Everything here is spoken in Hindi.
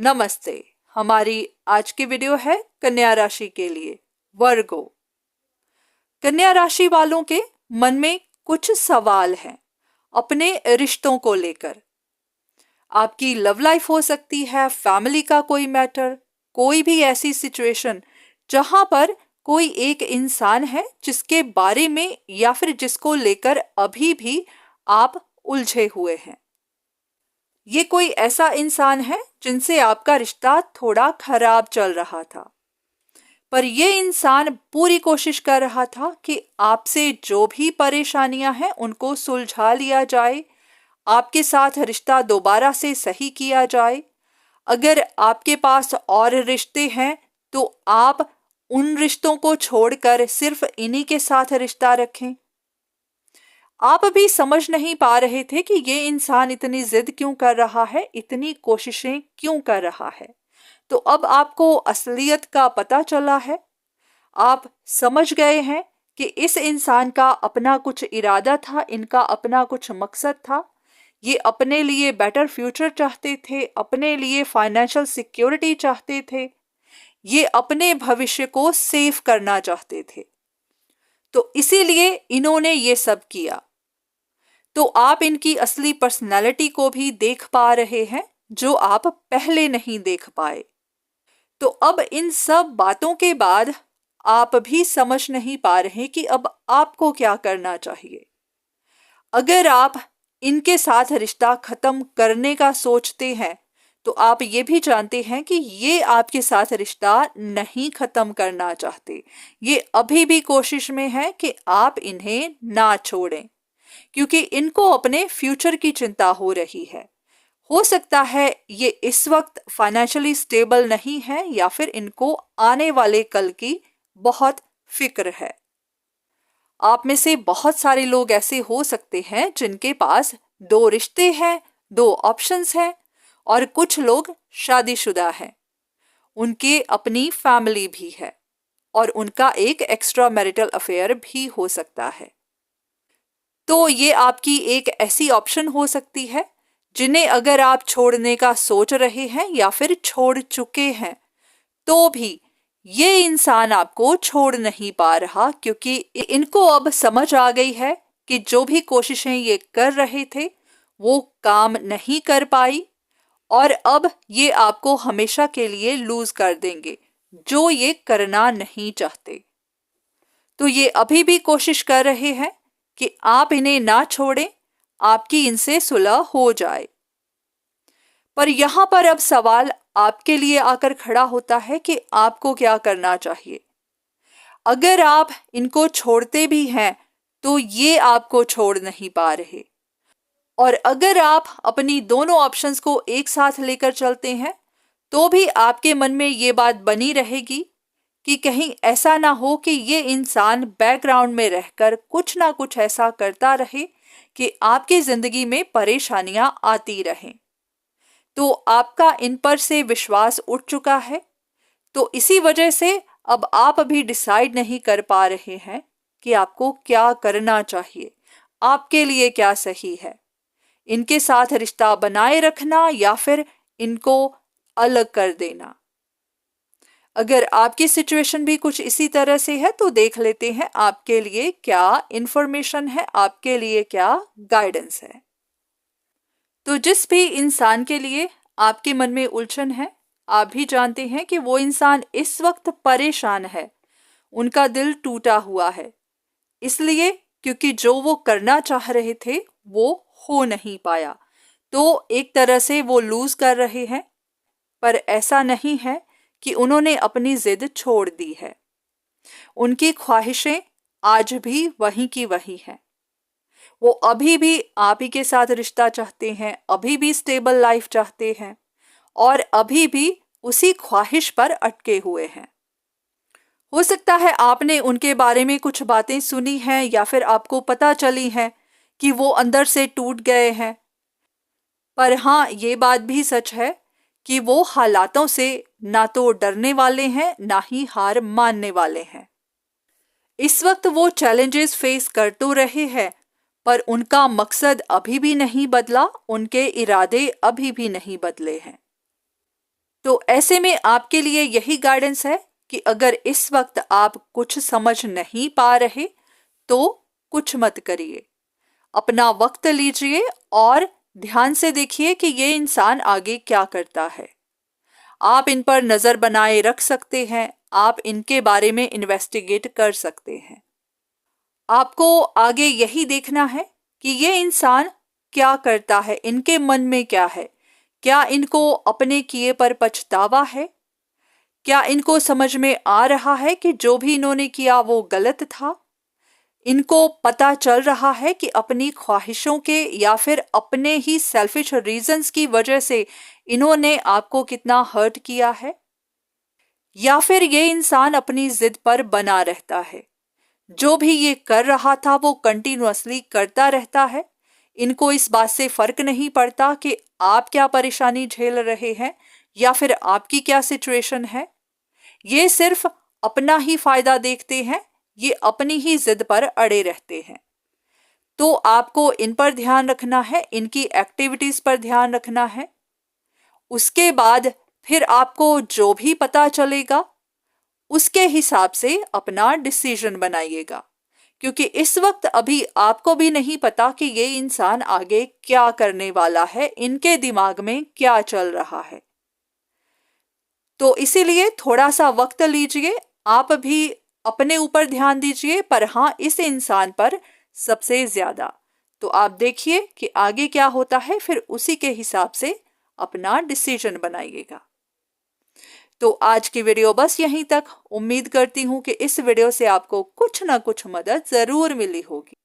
नमस्ते। हमारी आज की वीडियो है कन्या राशि के लिए, वर्गो। कन्या राशि वालों के मन में कुछ सवाल हैं अपने रिश्तों को लेकर। आपकी लव लाइफ हो सकती है, फैमिली का कोई मैटर, कोई भी ऐसी सिचुएशन जहां पर कोई एक इंसान है जिसके बारे में या फिर जिसको लेकर अभी भी आप उलझे हुए हैं। ये कोई ऐसा इंसान है जिनसे आपका रिश्ता थोड़ा खराब चल रहा था, पर ये इंसान पूरी कोशिश कर रहा था कि आपसे जो भी परेशानियां हैं उनको सुलझा लिया जाए, आपके साथ रिश्ता दोबारा से सही किया जाए। अगर आपके पास और रिश्ते हैं तो आप उन रिश्तों को छोड़कर सिर्फ इन्हीं के साथ रिश्ता रखें। आप अभी समझ नहीं पा रहे थे कि ये इंसान इतनी जिद क्यों कर रहा है, इतनी कोशिशें क्यों कर रहा है। तो अब आपको असलियत का पता चला है। आप समझ गए हैं कि इस इंसान का अपना कुछ इरादा था, इनका अपना कुछ मकसद था। ये अपने लिए बेटर फ्यूचर चाहते थे, अपने लिए फाइनेंशियल सिक्योरिटी चाहते थे, ये अपने भविष्य को सेव करना चाहते थे। तो इसीलिए इन्होंने ये सब किया। तो आप इनकी असली पर्सनैलिटी को भी देख पा रहे हैं जो आप पहले नहीं देख पाए। तो अब इन सब बातों के बाद आप भी समझ नहीं पा रहे कि अब आपको क्या करना चाहिए। अगर आप इनके साथ रिश्ता खत्म करने का सोचते हैं तो आप ये भी जानते हैं कि ये आपके साथ रिश्ता नहीं खत्म करना चाहते। ये अभी भी कोशिश में है कि आप इन्हें ना छोड़ें, क्योंकि इनको अपने फ्यूचर की चिंता हो रही है। हो सकता है ये इस वक्त फाइनेंशियली स्टेबल नहीं है या फिर इनको आने वाले कल की बहुत फिक्र है। आप में से बहुत सारे लोग ऐसे हो सकते हैं जिनके पास 2 रिश्ते हैं, 2 ऑप्शंस हैं, और कुछ लोग शादीशुदा हैं, उनके अपनी फैमिली भी है और उनका एक एक्स्ट्रा मैरिटल अफेयर भी हो सकता है। तो ये आपकी एक ऐसी ऑप्शन हो सकती है जिन्हें अगर आप छोड़ने का सोच रहे हैं या फिर छोड़ चुके हैं तो भी ये इंसान आपको छोड़ नहीं पा रहा, क्योंकि इनको अब समझ आ गई है कि जो भी कोशिशें ये कर रहे थे वो काम नहीं कर पाई और अब ये आपको हमेशा के लिए लूज कर देंगे, जो ये करना नहीं चाहते। तो ये अभी भी कोशिश कर रहे हैं कि आप इन्हें ना छोड़ें, आपकी इनसे सुलह हो जाए। पर यहां पर अब सवाल आपके लिए आकर खड़ा होता है कि आपको क्या करना चाहिए। अगर आप इनको छोड़ते भी हैं तो ये आपको छोड़ नहीं पा रहे, और अगर आप अपनी दोनों ऑप्शंस को एक साथ लेकर चलते हैं तो भी आपके मन में ये बात बनी रहेगी कि कहीं ऐसा ना हो कि ये इंसान बैकग्राउंड में रहकर कुछ ना कुछ ऐसा करता रहे कि आपकी जिंदगी में परेशानियां आती रहें। तो आपका इन पर से विश्वास उठ चुका है, तो इसी वजह से अब आप अभी डिसाइड नहीं कर पा रहे हैं कि आपको क्या करना चाहिए, आपके लिए क्या सही है। इनके साथ रिश्ता बनाए रखना या फिर इनको अलग कर देना। अगर आपकी सिचुएशन भी कुछ इसी तरह से है तो देख लेते हैं आपके लिए क्या इंफॉर्मेशन है, आपके लिए क्या गाइडेंस है। तो जिस भी इंसान के लिए आपके मन में उलझन है, आप भी जानते हैं कि वो इंसान इस वक्त परेशान है, उनका दिल टूटा हुआ है, इसलिए क्योंकि जो वो करना चाह रहे थे वो हो नहीं पाया। तो एक तरह से वो लूज कर रहे हैं, पर ऐसा नहीं है कि उन्होंने अपनी जिद छोड़ दी है। उनकी ख्वाहिशें आज भी वहीं की वहीं हैं। वो अभी भी आप ही के साथ रिश्ता चाहते हैं, अभी भी स्टेबल लाइफ चाहते हैं और अभी भी उसी ख्वाहिश पर अटके हुए हैं। हो सकता है आपने उनके बारे में कुछ बातें सुनी हैं या फिर आपको पता चली हैं कि वो अंदर से टूट गए हैं, पर हाँ, ये बात भी सच है कि वो हालातों से ना तो डरने वाले हैं ना ही हार मानने वाले हैं। इस वक्त वो चैलेंजेस फेस कर तो रहे हैं, पर उनका मकसद अभी भी नहीं बदला, उनके इरादे अभी भी नहीं बदले हैं। तो ऐसे में आपके लिए यही गाइडेंस है कि अगर इस वक्त आप कुछ समझ नहीं पा रहे तो कुछ मत करिए, अपना वक्त लीजिए और ध्यान से देखिए कि ये इंसान आगे क्या करता है। आप इन पर नजर बनाए रख सकते हैं, आप इनके बारे में इन्वेस्टिगेट कर सकते हैं। आपको आगे यही देखना है कि ये इंसान क्या करता है, इनके मन में क्या है, क्या इनको अपने किए पर पछतावा है, क्या इनको समझ में आ रहा है कि जो भी इन्होंने किया वो गलत था, इनको पता चल रहा है कि अपनी ख्वाहिशों के या फिर अपने ही सेल्फिश रीजंस की वजह से इन्होंने आपको कितना हर्ट किया है, या फिर ये इंसान अपनी जिद पर बना रहता है, जो भी ये कर रहा था वो कंटिन्यूअसली करता रहता है, इनको इस बात से फर्क नहीं पड़ता कि आप क्या परेशानी झेल रहे हैं या फिर आपकी क्या सिचुएशन है, ये सिर्फ अपना ही फायदा देखते हैं, ये अपनी ही जिद पर अड़े रहते हैं। तो आपको इन पर ध्यान रखना है, इनकी एक्टिविटीज पर ध्यान रखना है। उसके बाद फिर आपको जो भी पता चलेगा उसके हिसाब से अपना डिसीजन बनाइएगा, क्योंकि इस वक्त अभी आपको भी नहीं पता कि ये इंसान आगे क्या करने वाला है, इनके दिमाग में क्या चल रहा है। तो इसीलिए थोड़ा सा वक्त लीजिए, आप भी अपने ऊपर ध्यान दीजिए, पर हाँ इस इंसान पर सबसे ज्यादा। तो आप देखिए कि आगे क्या होता है, फिर उसी के हिसाब से अपना डिसीजन बनाइएगा। तो आज की वीडियो बस यहीं तक। उम्मीद करती हूँ कि इस वीडियो से आपको कुछ ना कुछ मदद जरूर मिली होगी।